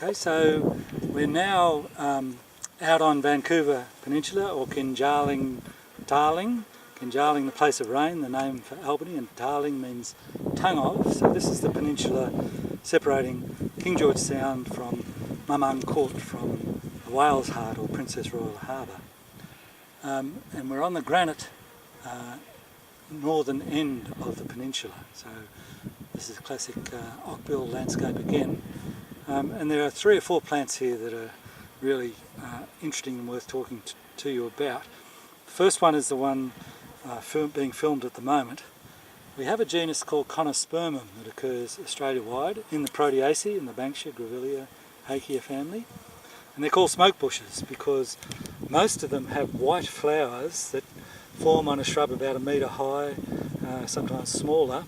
Okay, so we're now out on Vancouver Peninsula, or Kinjarling, Kinjarling, the place of rain, the name for Albany, and Darling means tongue of. So this is the peninsula separating King George Sound from Mamung Court, from the Whale's Heart or Princess Royal Harbour. And we're on the granite northern end of the peninsula. So this is a classic OCBIL landscape again. And there are 3 or 4 plants here that are really interesting and worth talking to you about. The first one is the one being filmed at the moment. We have a genus called Conospermum that occurs Australia-wide in the Proteaceae, in the Banksia, Grevillea, Hakea family. And they're called smoke bushes because most of them have white flowers that form on a shrub about 1 metre high, sometimes smaller,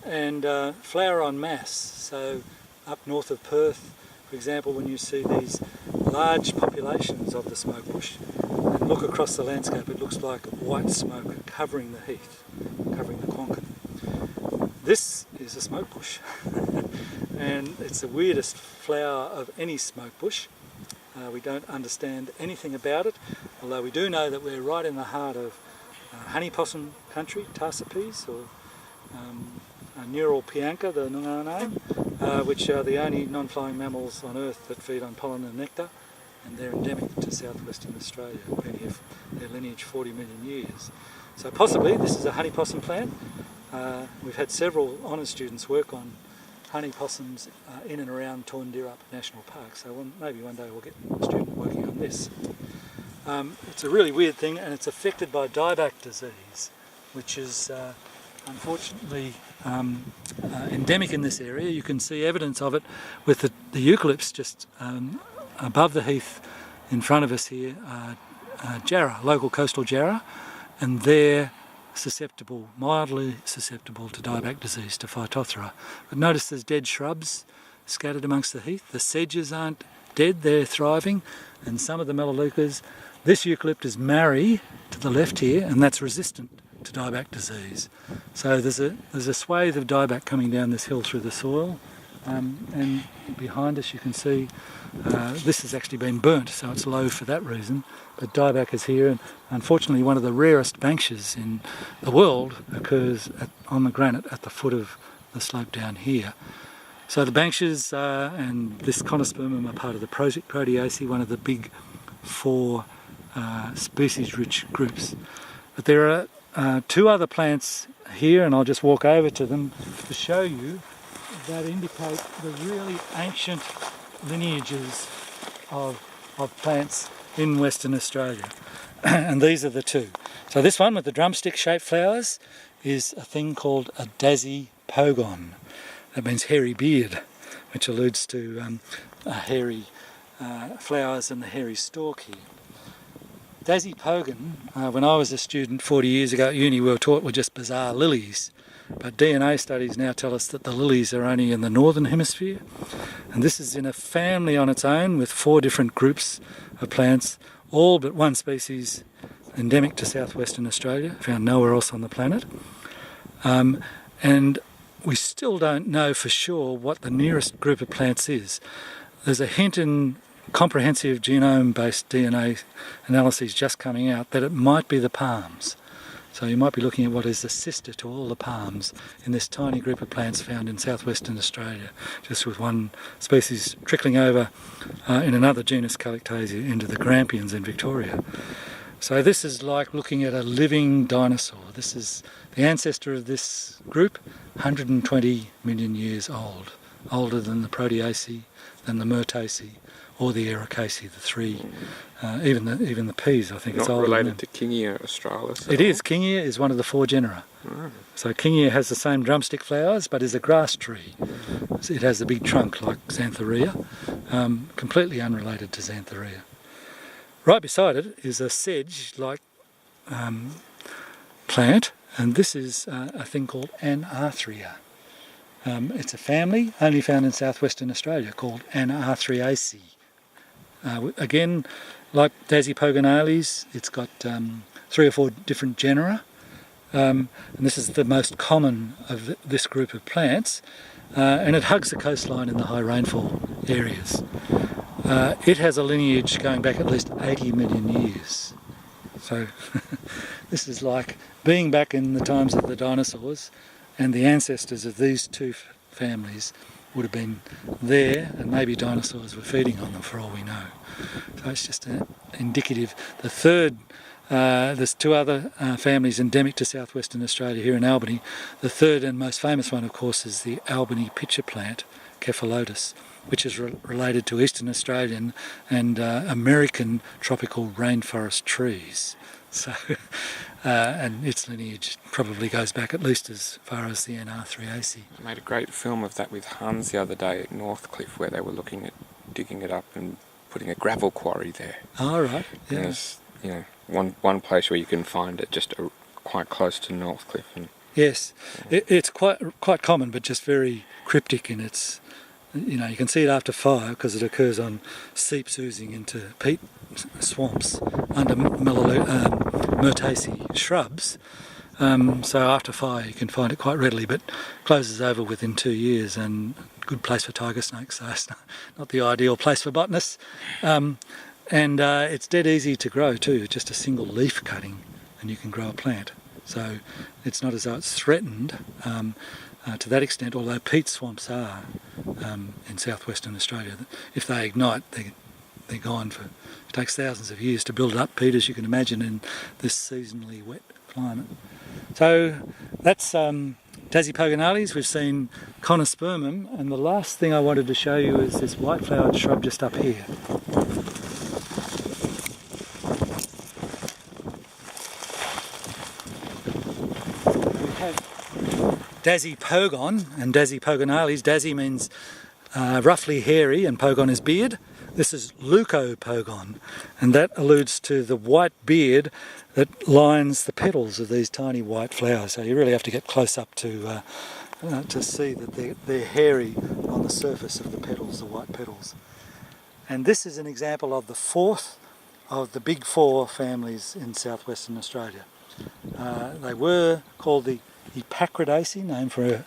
and flower en masse. So up north of Perth, for example, when you see these large populations of the smoke bush and look across the landscape, it looks like white smoke covering the heath, covering the Quonkin. This is a smoke bush and it's the weirdest flower of any smoke bush. We don't understand anything about it, although we do know that we're right in the heart of honey possum country, Tarsipes, or Neural Pianka, the Noongar name, which are the only non-flying mammals on Earth that feed on pollen and nectar, and they're endemic to southwestern Australia, been here for their lineage 40 million years. So possibly this is a honey possum plant. We've had several honours students work on honey possums in and around Torndirrup National Park, so maybe one day we'll get a student working on this. It's a really weird thing, and it's affected by dieback disease, which is unfortunately endemic in this area. You can see evidence of it with the eucalypts just above the heath in front of us here, jarrah, local coastal jarrah, and they're susceptible, mildly susceptible to dieback disease, to Phytophthora. But notice there's dead shrubs scattered amongst the heath. The sedges aren't dead, they're thriving, and some of the melaleucas. This eucalyptus Mary to the left here, and that's resistant to dieback disease. So there's a swathe of dieback coming down this hill through the soil, and behind us you can see this has actually been burnt, so it's low for that reason. But dieback is here, and unfortunately one of the rarest banksias in the world occurs on the granite at the foot of the slope down here. So the banksias and this Conospermum are part of the Proteaceae, one of the big 4 species-rich groups. But there are 2 other plants here, and I'll just walk over to them to show you, that indicate the really ancient lineages of plants in Western Australia. And these are the 2. So this one with the drumstick-shaped flowers is a thing called a Daisy Pogon. That means hairy beard, which alludes to hairy flowers and the hairy stalk here. Daisy Pogon, when I was a student 40 years ago at uni, we were taught were just bizarre lilies. But DNA studies now tell us that the lilies are only in the northern hemisphere. And this is in a family on its own with 4 different groups of plants, all but 1 species endemic to southwestern Australia, found nowhere else on the planet. And we still don't know for sure what the nearest group of plants is. There's a hint in comprehensive genome-based DNA analyses just coming out that it might be the palms. So you might be looking at what is the sister to all the palms in this tiny group of plants found in southwestern Australia, just with 1 species trickling over in another genus Calictasia into the Grampians in Victoria. So this is like looking at a living dinosaur. This is the ancestor of this group, 120 million years old, older than the Proteaceae, than the Myrtaceae, or the Ericaceae, the 3, even the peas, I think. Not it's older related to Kingia australis. It is. Kingia is one of the 4 genera. Oh. So Kingia has the same drumstick flowers, but is a grass tree. So it has a big trunk like Xanthorrhea, completely unrelated to Xanthorrhea. Right beside it is a sedge-like plant, and this is a thing called Anarthria. It's a family only found in southwestern Australia called Anarthriaceae. Again, like Daisy Pogonalis, it's got 3 or 4 different genera, and this is the most common of this group of plants. and it hugs the coastline in the high rainfall areas. It has a lineage going back at least 80 million years. So this is like being back in the times of the dinosaurs, and the ancestors of these two families would have been there, and maybe dinosaurs were feeding on them for all we know. So it's just indicative. The third, there's two other families endemic to southwestern Australia here in Albany. The third and most famous one, of course, is the Albany pitcher plant, Cephalotus, which is related to Eastern Australian and American tropical rainforest trees. So, and its lineage probably goes back at least as far as the NR3AC. I made a great film of that with Hans the other day at Northcliffe, where they were looking at digging it up and putting a gravel quarry there. Oh, right. Yeah. And there's, one place where you can find it just quite close to Northcliffe. And yes, it's quite common, but just very cryptic in its. You can see it after fire because it occurs on seeps oozing into peat swamps under myrtaceae shrubs. So after fire you can find it quite readily, but closes over within 2 years, and good place for tiger snakes, so it's not the ideal place for botanists. And it's dead easy to grow too, just a single leaf cutting and you can grow a plant. So it's not as though it's threatened to that extent, although peat swamps are in southwestern Australia. If they ignite, they're gone for. It takes thousands of years to build up peat, as you can imagine, in this seasonally wet climate. So that's Daisy pogonalis. We've seen Conospermum, and the last thing I wanted to show you is this white-flowered shrub just up here. We have Daisy pogon and Daisy pogonalis. Daisy means roughly hairy, and pogon is beard. This is leucopogon, and that alludes to the white beard that lines the petals of these tiny white flowers. So you really have to get close up to see that they're hairy on the surface of the petals, the white petals. And this is an example of the fourth of the big four families in southwestern Australia. They were called the Epacridaceae, named for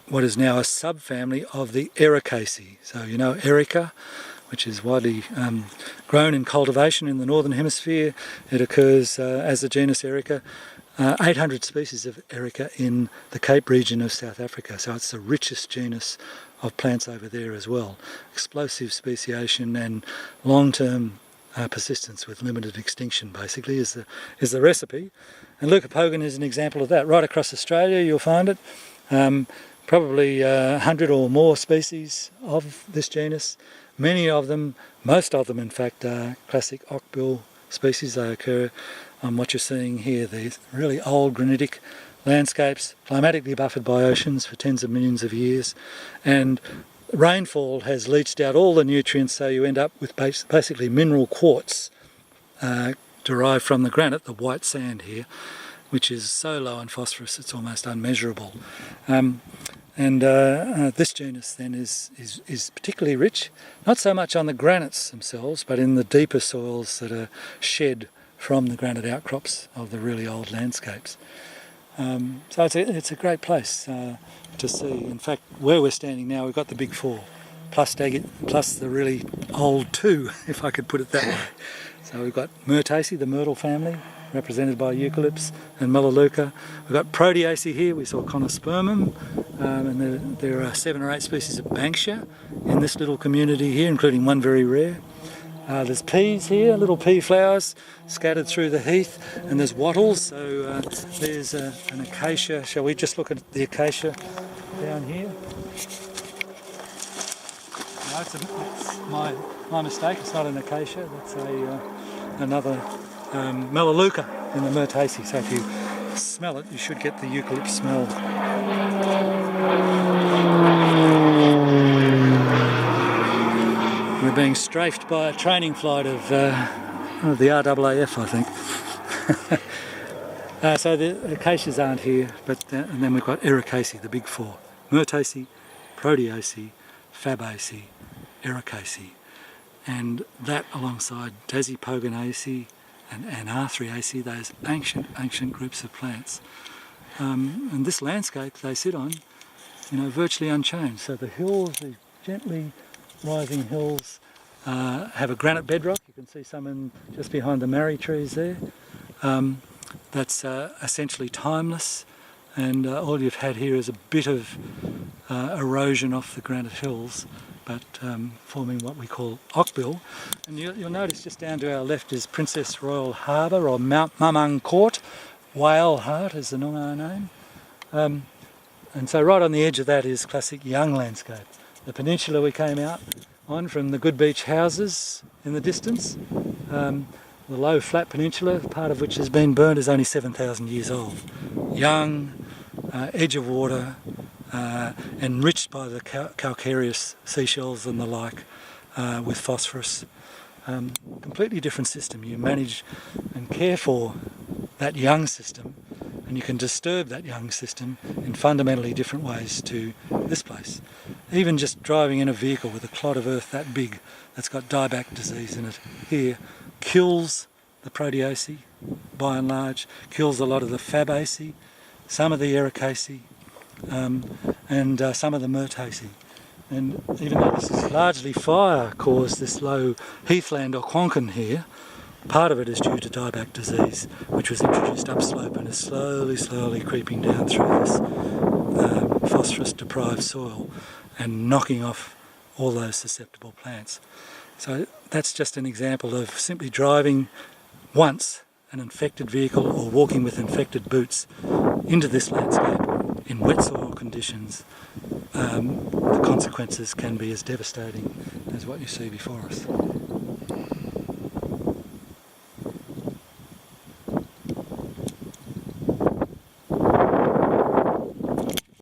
what is now a subfamily of the Ericaceae. So Erica, which is widely grown in cultivation in the northern hemisphere. It occurs as the genus Erica. 800 species of Erica in the Cape region of South Africa, so it's the richest genus of plants over there as well. Explosive speciation and long-term persistence with limited extinction, basically, is the recipe. And leucopogon is an example of that. Right across Australia you'll find it. Probably 100 or more species of this genus. Many of them, most of them in fact, are classic OCBIL species. They occur on what you're seeing here, these really old granitic landscapes, climatically buffered by oceans for tens of millions of years, and rainfall has leached out all the nutrients, so you end up with basically mineral quartz derived from the granite, the white sand here, which is so low in phosphorus it's almost unmeasurable. This genus then is particularly rich, not so much on the granites themselves, but in the deeper soils that are shed from the granite outcrops of the really old landscapes. So it's a great place to see. In fact, where we're standing now, we've got the big four, plus the really old two, if I could put it that way. So we've got Myrtaceae, the myrtle family, represented by Eucalypts and Melaleuca. We've got Proteaceae here, we saw Conospermum, and there are 7 or 8 species of Banksia in this little community here, including one very rare. There's peas here, little pea flowers scattered through the heath, and there's wattles. So there's an acacia. Shall we just look at the acacia down here? No, it's my mistake. It's not an acacia. That's another Melaleuca in the Myrtaceae. So if you smell it, you should get the eucalypt smell. We're being strafed by a training flight of the RAAF, I think. So the acacias aren't here, but and then we've got Ericaceae, the big four. Myrtaceae, Proteaceae, Fabaceae, Ericaceae. And that alongside Daisy pogonaceae and R3Aceae, those ancient groups of plants. And this landscape they sit on virtually unchanged. So the hills, the gently rising hills, have a granite bedrock. You can see some just behind the marri trees there. That's essentially timeless, and all you've had here is a bit of erosion off the granite hills, but forming what we call OCBIL. And you'll notice just down to our left is Princess Royal Harbour, or Mount Mamung Court. Whale Heart is the Noongar name. And so right on the edge of that is classic young landscape. The peninsula we came out on from the good beach houses in the distance. The low flat peninsula, part of which has been burnt, is only 7,000 years old. Young, edge of water, enriched by the calcareous seashells and the like, with phosphorus. Completely different system. You manage and care for that young system, and you can disturb that young system in fundamentally different ways to this place. Even just driving in a vehicle with a clod of earth that big, that's got dieback disease in it here, kills the proteaceae by and large, kills a lot of the fabaceae, some of the ericaceae, and some of the myrtaceae. And even though this is largely fire caused, this low heathland or quonkin here, part of it is due to dieback disease, which was introduced upslope and is slowly creeping down through this phosphorus-deprived soil and knocking off all those susceptible plants. So that's just an example of simply driving once an infected vehicle or walking with infected boots into this landscape in wet soil conditions. The consequences can be as devastating as what you see before us.